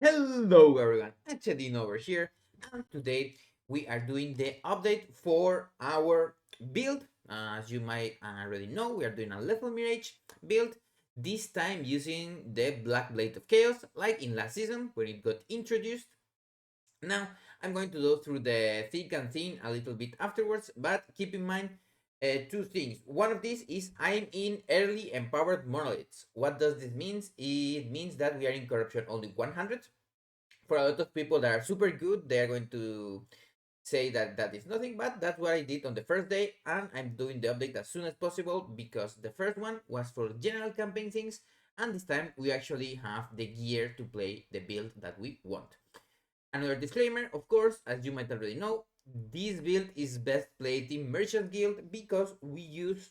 Hello everyone, Chadin over here, and today we are doing the update for our build. As you might already know, we are doing a Lethal Mirage build, this time using the Black Blade of Chaos, like in last season when it got introduced. Now, I'm going to go through the thick and thin a little bit afterwards, but keep in mind two things. One of these is I'm in early empowered monoliths. What does this mean? It means that we are in corruption only 100. For a lot of people that are super good, they are going to say that that is nothing, but that's what I did on the first day, and I'm doing the update as soon as possible because the first one was for general campaign things, and this time we actually have the gear to play the build that we want. Another disclaimer, of course, as you might already know, this build is best played in Merchant Guild because we use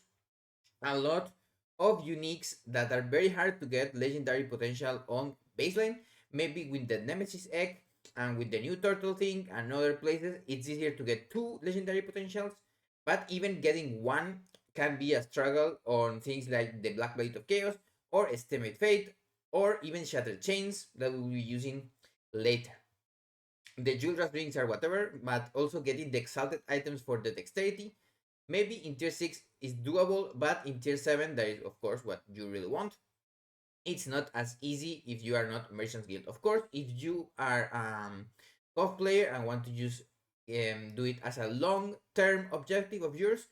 a lot of uniques that are very hard to get legendary potential on baseline. Maybe with the Nemesis egg and with the new turtle thing and other places, it's easier to get two legendary potentials. But even getting one can be a struggle on things like the Black Blade of Chaos or Estimate Fate or even Shattered Chains that we'll be using later. The Juldra's rings are whatever, but also getting the exalted items for the dexterity. Maybe in tier 6 is doable, but in tier 7, that is of course what you really want. It's not as easy if you are not Merchants Guild. Of course, if you are CoF player and want to use do it as a long-term objective of yours,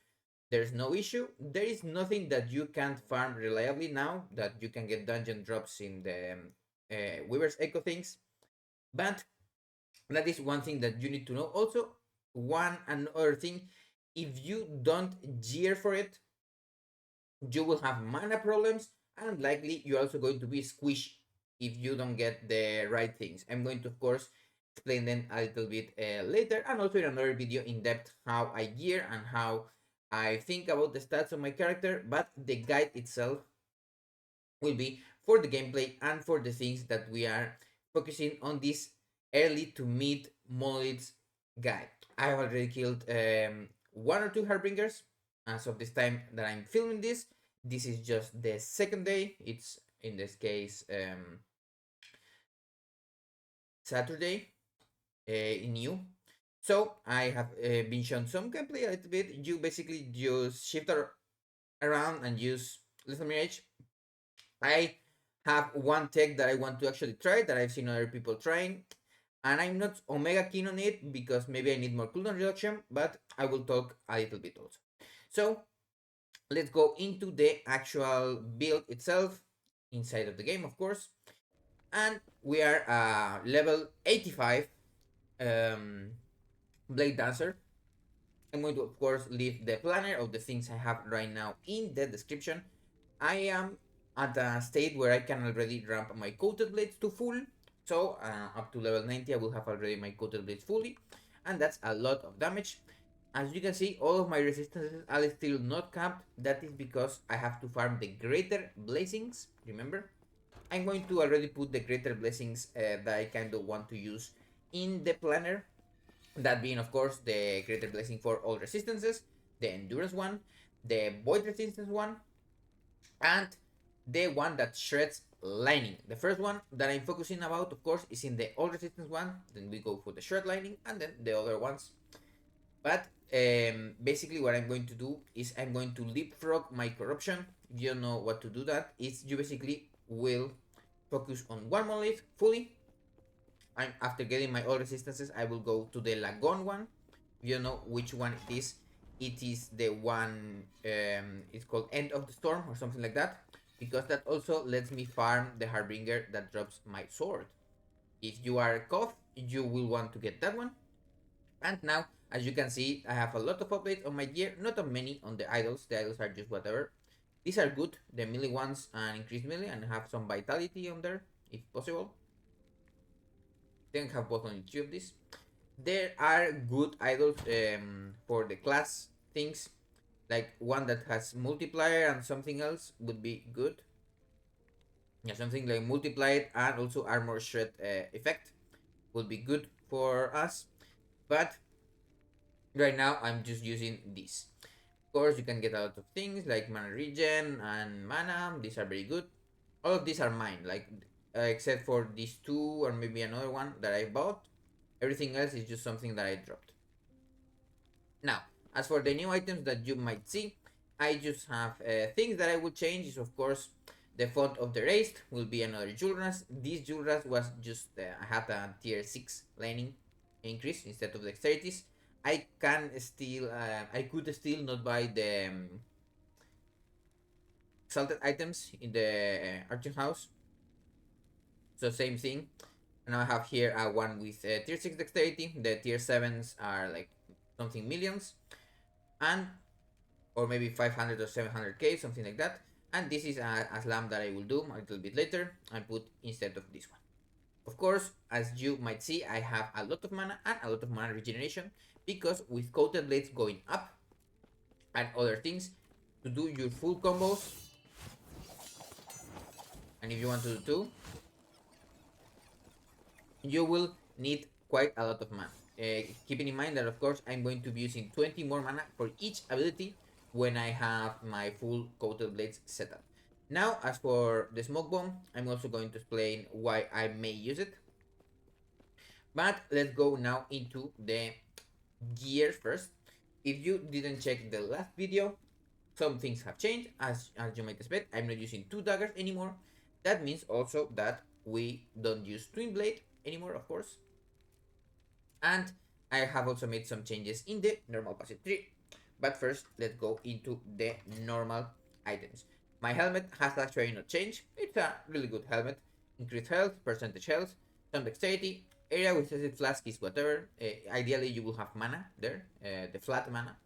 there's no issue. There is nothing that you can't farm reliably now that you can get dungeon drops in the Weaver's Echo things. But that is one thing that you need to know. Also, one another thing, if you don't gear for it, you will have mana problems, and likely you're also going to be squished if you don't get the right things. I'm going to, of course, explain them a little bit later, and also in another video in depth how I gear and how I think about the stats of my character. But the guide itself will be for the gameplay and for the things that we are focusing on this early to mid monoliths guide. I have already killed one or two Harbingers as of this time that I'm filming this. This is just the second day. It's in this case Saturday in new. So I have been shown some gameplay a little bit. You basically just shift around and use Little Mirage. I have one tech that I want to actually try that I've seen other people trying, and I'm not omega keen on it because maybe I need more cooldown reduction, but I will talk a little bit also. So let's go into the actual build itself inside of the game, of course. And we are level 85 um, Bladedancer. I'm going to, of course, leave the planner of the things I have right now in the description. I am at a state where I can already ramp my coated blades to full. So up to level 90, I will have already my coated blades fully. And that's a lot of damage. As you can see, all of my resistances are still not capped. That is because I have to farm the greater blessings. Remember? I'm going to already put the greater blessings that I kind of want to use in the planner. That being, of course, the greater blessing for all resistances, the endurance one, the void resistance one, and the one that shreds lightning. The first one that I'm focusing about, of course, is in the all resistance one. Then we go for the shred lightning, and then the other ones. But basically, what I'm going to do is I'm going to leapfrog my corruption. If you know what to do, that is you basically will focus on one monolith fully. And after getting my all resistances, I will go to the Lagon one. If you know which one it is the one, it's called End of the Storm or something like that, because that also lets me farm the Harbinger that drops my sword. If you are a Koth, you will want to get that one. And now, as you can see, I have a lot of updates on my gear, not on many on the idols. The idols are just whatever. These are good, the melee ones and increased melee, and have some vitality on there, if possible. Then have both on each of these. There are good idols for the class things, like one that has multiplier and something else would be good. Yeah, something like multiplied and also armor shred effect would be good for us. But right now I'm just using this. Of course, you can get a lot of things like mana regen and mana. These are very good. All of these are mine. Like except for these two or maybe another one that I bought. Everything else is just something that I dropped. Now, as for the new items that you might see, I just have things that I would change is of course the font of the race will be another Julras. This Julras was just, I had a tier 6 laning increase instead of dexterities. I can still, I could still not buy the salted items in the Archon House. So same thing. Now I have here a one with tier 6 dexterity. The tier 7s are like something millions. And or maybe 500 or 700k, something like that. And this is a slam that I will do a little bit later and put instead of this one. Of course, as you might see, I have a lot of mana and a lot of mana regeneration because with coated blades going up and other things, to do your full combos, and if you want to do two, you will need quite a lot of mana. Keeping in mind that of course I'm going to be using 20 more mana for each ability when I have my full coated blades set up. Now, as for the smoke bomb, I'm also going to explain why I may use it. But let's go now into the gear first. If you didn't check the last video, some things have changed. As you might expect, I'm not using two daggers anymore. That means also that we don't use twin blade anymore, of course. And I have also made some changes in the normal passive tree. But first, let's go into the normal items. My helmet has actually not changed. It's a really good helmet. Increased health, percentage health, some dexterity. Area with acid flask is whatever. Ideally, you will have mana there, the flat mana.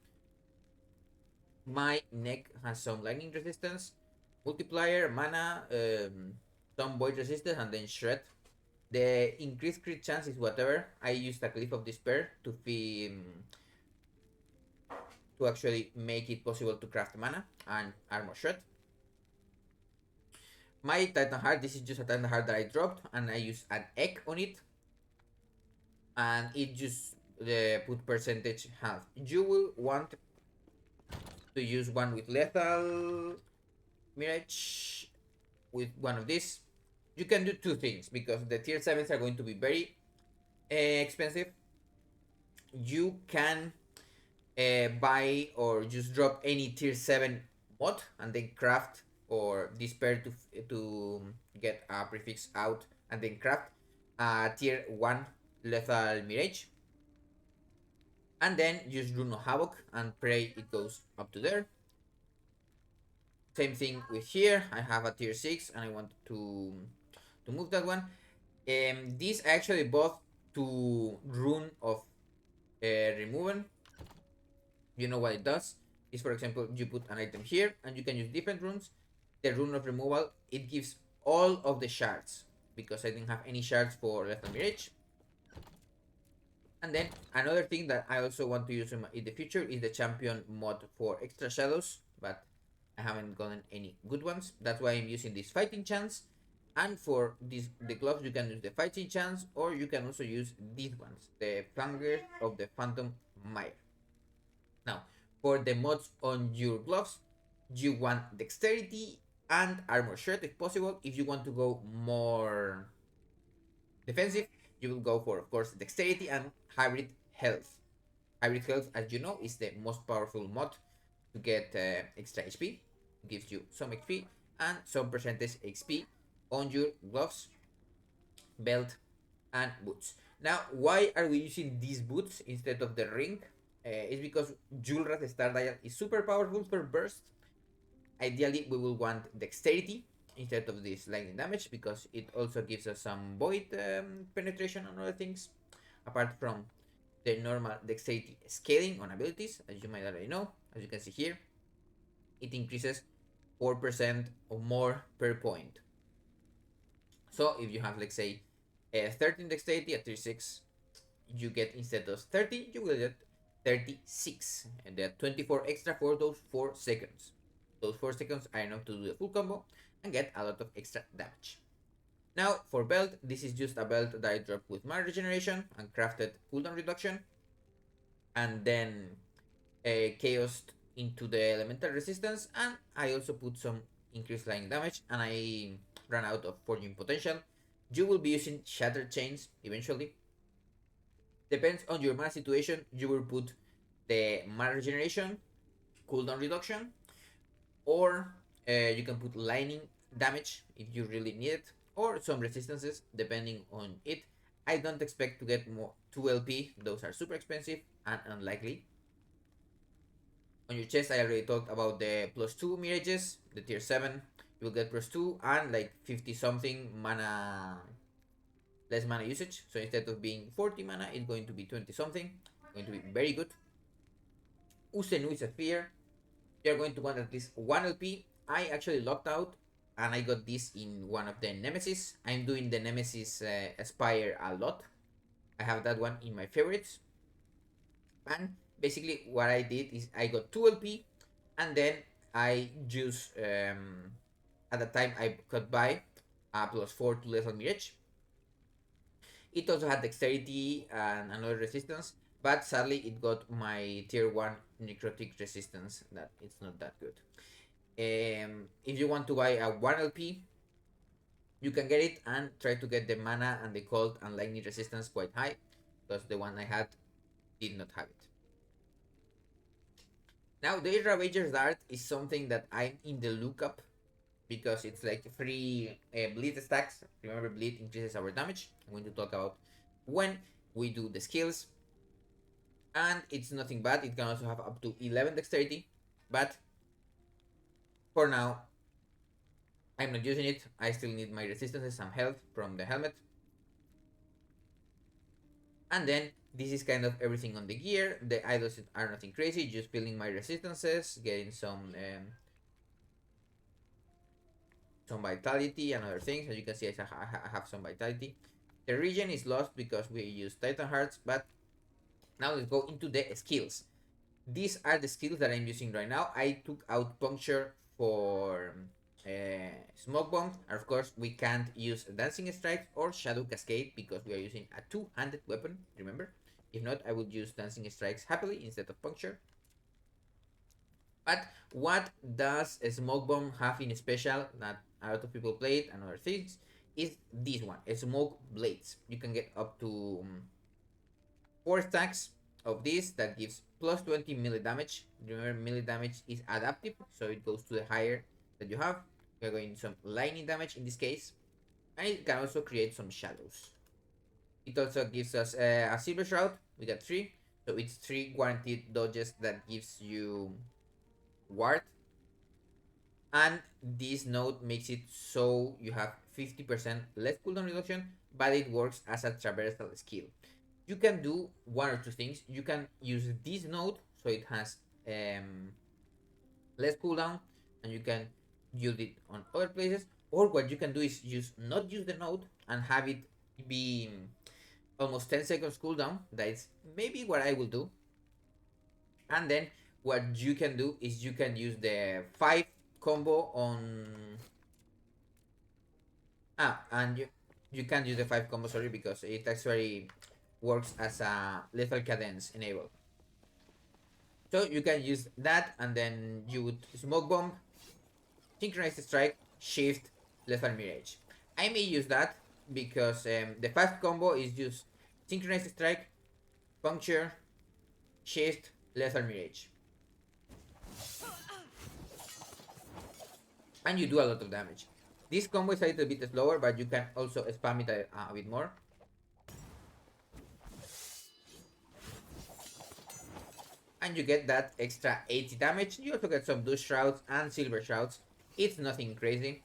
My neck has some lightning resistance, multiplier, mana, some void resistance, and then shred. The increased crit chance is whatever. I used a Cliff of Despair to actually make it possible to craft mana and armor shred. My Titan Heart, this is just a Titan Heart that I dropped and I use an egg on it. And it just put percentage health. You will want to use one with Lethal Mirage with one of these. You can do two things because the tier 7s are going to be very expensive. You can buy or just drop any tier 7 mod and then craft or despair to get a prefix out and then craft a tier 1 Lethal Mirage. And then use Rune of Havoc and pray it goes up to there. Same thing with here. I have a tier 6 and I want to move that one. This actually bought to Rune of Removal. You know what it does? Is for example, you put an item here and you can use different runes. The Rune of Removal, it gives all of the shards because I didn't have any shards for Lethal Mirage. And then another thing that I also want to use in the future is the champion mod for extra shadows, but I haven't gotten any good ones. That's why I'm using this fighting chance. And for the gloves, you can use the fighting chance, or you can also use these ones, the Flanger of the Phantom Mire. Now, for the mods on your gloves, you want dexterity and armor shred if possible. If you want to go more defensive, you will go for, of course, dexterity and hybrid health. Hybrid health, as you know, is the most powerful mod to get extra HP. It gives you some XP and some percentage XP on your gloves, belt, and boots. Now, why are we using these boots instead of the ring? It's because Julra's Star Dial is super powerful for burst. Ideally, we will want dexterity instead of this lightning damage because it also gives us some void penetration and other things apart from the normal dexterity scaling on abilities, as you might already know. As you can see here, it increases 4% or more per point. So if you have, let's say, 13 dexterity at 36, you get instead of 30, you will get 36, and there are 24 extra for those 4 seconds. Those 4 seconds are enough to do the full combo and get a lot of extra damage. Now, for belt, this is just a belt that I dropped with my regeneration and crafted cooldown reduction. And then chaos into the elemental resistance. And I also put some increased lightning damage. And I ran out of forging potential. You will be using Shattered Chains eventually. Depends on your mana situation, you will put the mana regeneration, cooldown reduction, or you can put lightning damage if you really need it, or some resistances depending on it. I don't expect to get more 2 LP, those are super expensive and unlikely. On your chest, I already talked about the plus 2 mirages, the tier 7. You will get plus 2 and like 50 something mana, less mana usage. So instead of being 40 mana, it's going to be 20 something. Going to be very good. Usenu is a fear. You're going to want at least 1 LP. I actually locked out and I got this in one of the Nemesis. I'm doing the Nemesis Aspire a lot. I have that one in my favorites. And basically what I did is I got 2 LP and then I just at the time I could buy plus 4 to Lethal Mirage. It also had dexterity and another resistance, but sadly it got my tier 1 necrotic resistance that it's not that good. If you want to buy a 1 LP, you can get it and try to get the mana and the cold and lightning resistance quite high, because the one I had did not have it. Now the Ravager's Dart is something that I'm in the lookup because it's like free bleed stacks. Remember, bleed increases our damage. I'm going to talk about when we do the skills. And it's nothing bad. It can also have up to 11 dexterity. But for now, I'm not using it. I still need my resistances, some health from the helmet. And then this is kind of everything on the gear. The idols are nothing crazy, just building my resistances, getting some vitality and other things. As you can see, I have some vitality. The region is lost because we use Titan Hearts, but now let's go into the skills. These are the skills that I'm using right now. I took out Puncture for Smoke Bomb, and of course we can't use Dancing Strikes or Shadow Cascade because we are using a two-handed weapon, remember? If not, I would use Dancing Strikes happily instead of Puncture. But what does a Smoke Bomb have in special that a lot of people play it and other things is this one, a Smoke Blades. You can get up to 4 stacks of this that gives plus 20 melee damage. Remember, melee damage is adaptive, so it goes to the higher that you have. We're going some lightning damage in this case, and it can also create some shadows. It also gives us a Silver Shroud. We got 3, so it's 3 guaranteed dodges that gives you ward. And this node makes it so you have 50% less cooldown reduction, but it works as a traversal skill. You can do one or two things. You can use this node so it has less cooldown, and you can use it on other places. Or what you can do is not use the node and have it be almost 10 seconds cooldown. That is maybe what I will do. And then what you can do is you can use the 5 combo on and you can't use the 5 combo, sorry, because it actually works as a lethal cadence enable. So you can use that, and then you would Smoke Bomb, Synchronized Strike, Shift, Lethal Mirage. I may use that because the 5 combo is just Synchronized Strike, Puncture, Shift, Lethal Mirage. And you do a lot of damage. This combo is a little bit slower, but you can also spam it a bit more. And you get that extra 80 damage. You also get some Blue Shrouds and Silver Shrouds. It's nothing crazy.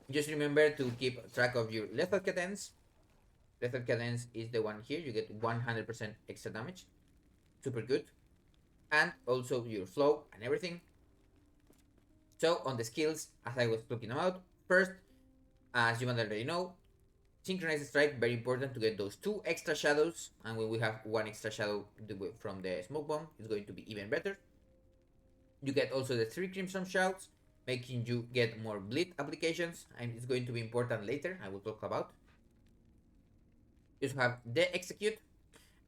Just remember to keep track of your Lethal Cadence. Lethal Cadence is the one here. You get 100% extra damage. Super good. And also your flow and everything. So on the skills, as I was talking about, first, as you already know, Synchronized Strike, very important to get those 2 extra shadows, and when we have 1 extra shadow from the Smoke Bomb, it's going to be even better. You get also the 3 Crimson Shrouds, making you get more bleed applications, and it's going to be important later, I will talk about. You also have the Execute,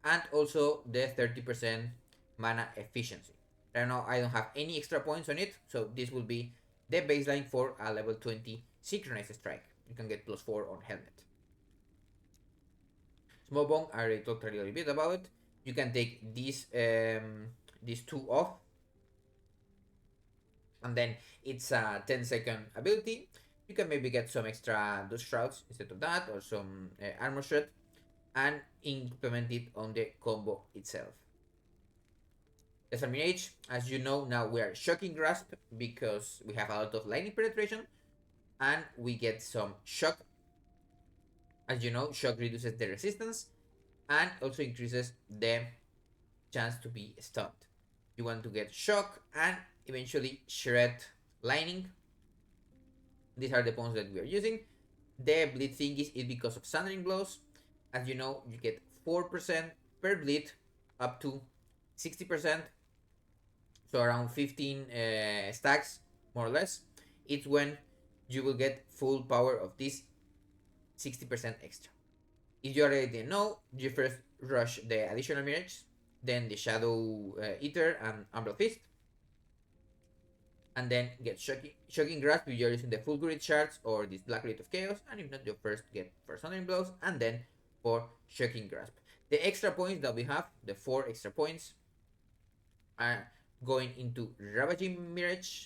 and also the 30% mana efficiency. Right now I don't have any extra points on it, so this will be the baseline for a level 20 Synchronized Strike. You can get +4 on helmet. Smoke bomb, I already talked a little bit about it. You can take these two off, and then it's a 10-second ability. You can maybe get some extra dust shrouds instead of that, or some armor shred, and implement it on the combo itself. As a mirage, as you know, now we are shocking grasp because we have a lot of lightning penetration, and we get some shock. As you know, shock reduces the resistance and also increases the chance to be stunned. You want to get shock and eventually shred lightning. These are the points that we are using. The bleed thing is because of sundering blows. As you know, you get 4% per bleed up to 60%, so around 15 stacks more or less. It's when you will get full power of this 60% extra. If you already didn't know, you first rush the additional mirage, then the Shadow Eater and Umbral Fist, and then get Shocking Grasp if you're using the full grid shards or this Black Grid of Chaos, and if not, you first get first Sundering Blows, and then for Shocking Grasp. The extra points that we have, the 4 extra points, are going into Ravaging Mirage,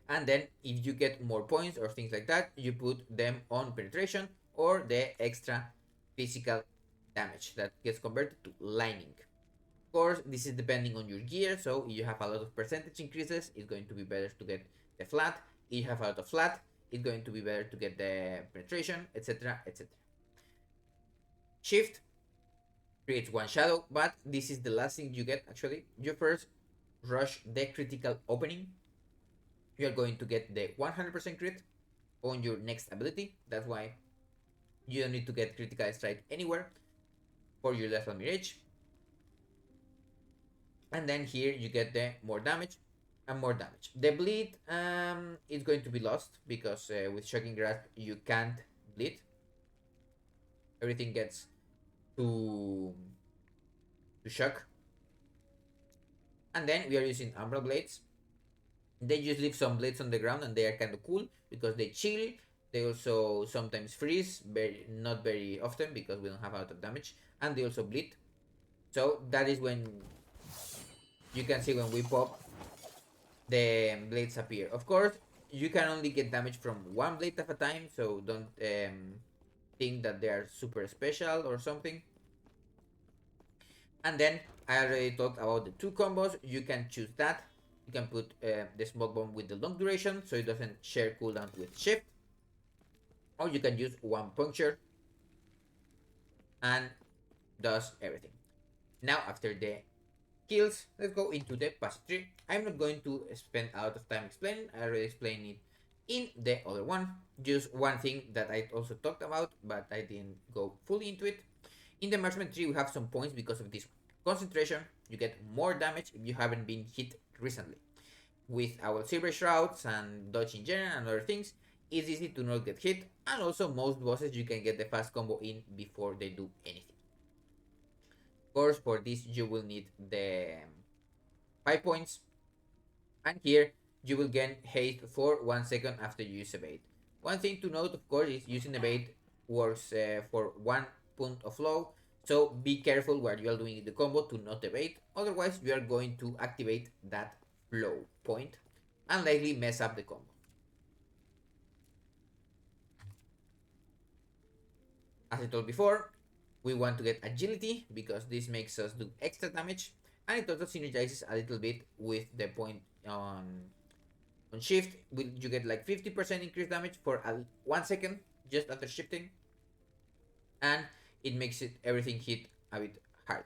and then if you get more points or things like that, you put them on Penetration or the extra physical damage that gets converted to lightning. Of course, this is depending on your gear, so if you have a lot of percentage increases, it's going to be better to get the flat. If you have a lot of flat, it's going to be better to get the penetration, etc, etc. Shift creates one shadow, but this is the last thing you get actually. You first rush the critical opening. You are going to get the 100% crit on your next ability. That's why you don't need to get critical strike anywhere for your lethal mirage. And then here you get the more damage and more damage. The bleed is going to be lost because with shocking grasp you can't bleed. Everything gets to shock. And then we are using umbral blades. They just leave some blades on the ground and they are kind of cool because they chill. They also sometimes freeze, not very often because we don't have a lot of damage, and they also bleed. So that is when you can see when we pop, the blades appear. Of course, you can only get damage from one blade at a time, so don't think that they are super special or something. And then I already talked about the 2 combos. You can choose that. You can put the smoke bomb with the long duration, so it doesn't share cooldown with shift. Or you can use one puncture and does everything. Now, after the kills, let's go into the passive tree. I'm not going to spend a lot of time explaining. I already explained it in the other one. Just one thing that I also talked about, but I didn't go fully into it. In the marksman tree, we have some points because of this concentration. You get more damage if you haven't been hit recently. With our silver shrouds and dodge in general and other things, it's easy to not get hit, and also most bosses you can get the fast combo in before they do anything. Of course, for this you will need the 5 points, and here you will gain haste for 1 second after you use evade. One thing to note, of course, is using evade works for 1 point of flow, so be careful while you are doing the combo to not evade, otherwise you are going to activate that flow point and likely mess up the combo. As I told before, we want to get agility because this makes us do extra damage, and it also synergizes a little bit with the point on shift. You get like 50% increased damage for 1 second just after shifting, and it makes it everything hit a bit harder.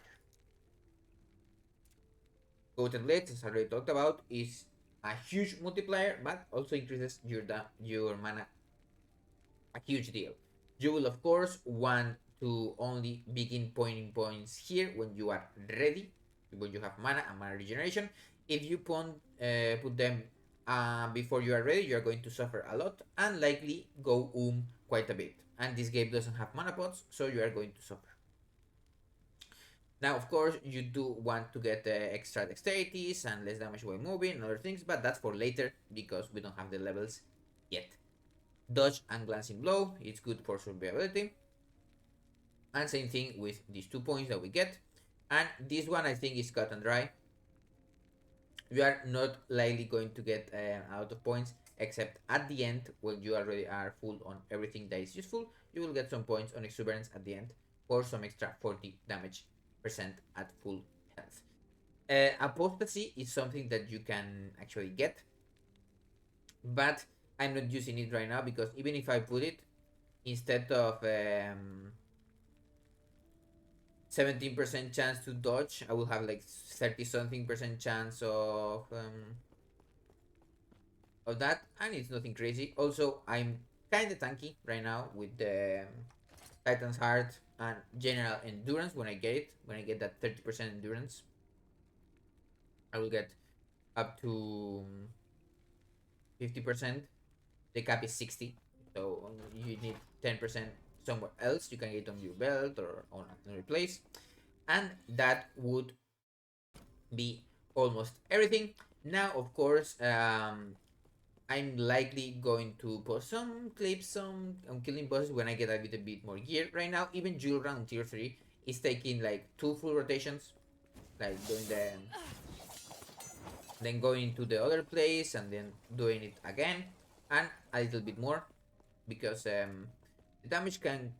Goated Blades, as I already talked about, is a huge multiplier, but also increases your mana a huge deal. You will of course want to only begin pointing points here when you are ready, when you have mana and mana regeneration. If you put them before you are ready, you are going to suffer a lot and likely go quite a bit. And this game doesn't have mana pots, so you are going to suffer. Now, of course, you do want to get extra dexterities and less damage while moving and other things, but that's for later because we don't have the levels yet. Dodge and glancing blow, it's good for survivability. And same thing with these 2 points that we get. And this one I think is cut and dry. You are not likely going to get a lot of points, except at the end when you already are full on everything that is useful. You will get some points on exuberance at the end for some extra 40 damage percent at full health. Apostasy is something that you can actually get, but I'm not using it right now because even if I put it, instead of 17% chance to dodge, I will have like 30 something percent chance of that, and it's nothing crazy. Also, I'm kind of tanky right now with the Titan's Heart and general endurance. When I get it, when I get that 30% endurance, I will get up to 50%. The cap is 60, so you need 10% somewhere else. You can get it on your belt or on another place, and that would be almost everything. Now, of course, I'm likely going to post some clips on killing bosses when I get a little bit more gear. Right now, even Jewel Round Tier 3 is taking like 2 full rotations, like doing then going to the other place and then doing it again, and a little bit more because the damage can,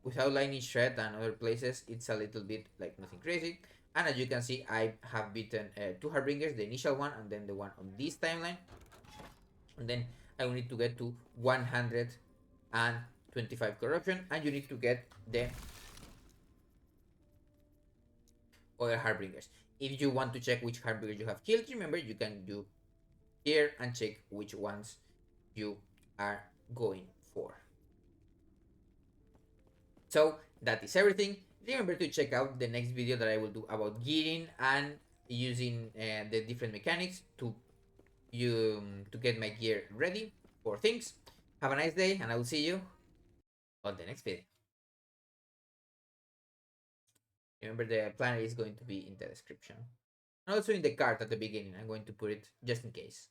without lightning shred and other places, it's a little bit like nothing crazy. And as you can see, I have beaten 2 Harbingers, the initial one and then the one on this timeline. And then I will need to get to 125 corruption, and you need to get the other Harbingers. If you want to check which Harbingers you have killed, remember you can do here and check which ones you are going for. So that is everything. Remember to check out the next video that I will do about gearing and using the different mechanics to get my gear ready for things. Have a nice day, and I will see you on the next video. Remember, the planner is going to be in the description. And also in the card at the beginning. I'm going to put it just in case.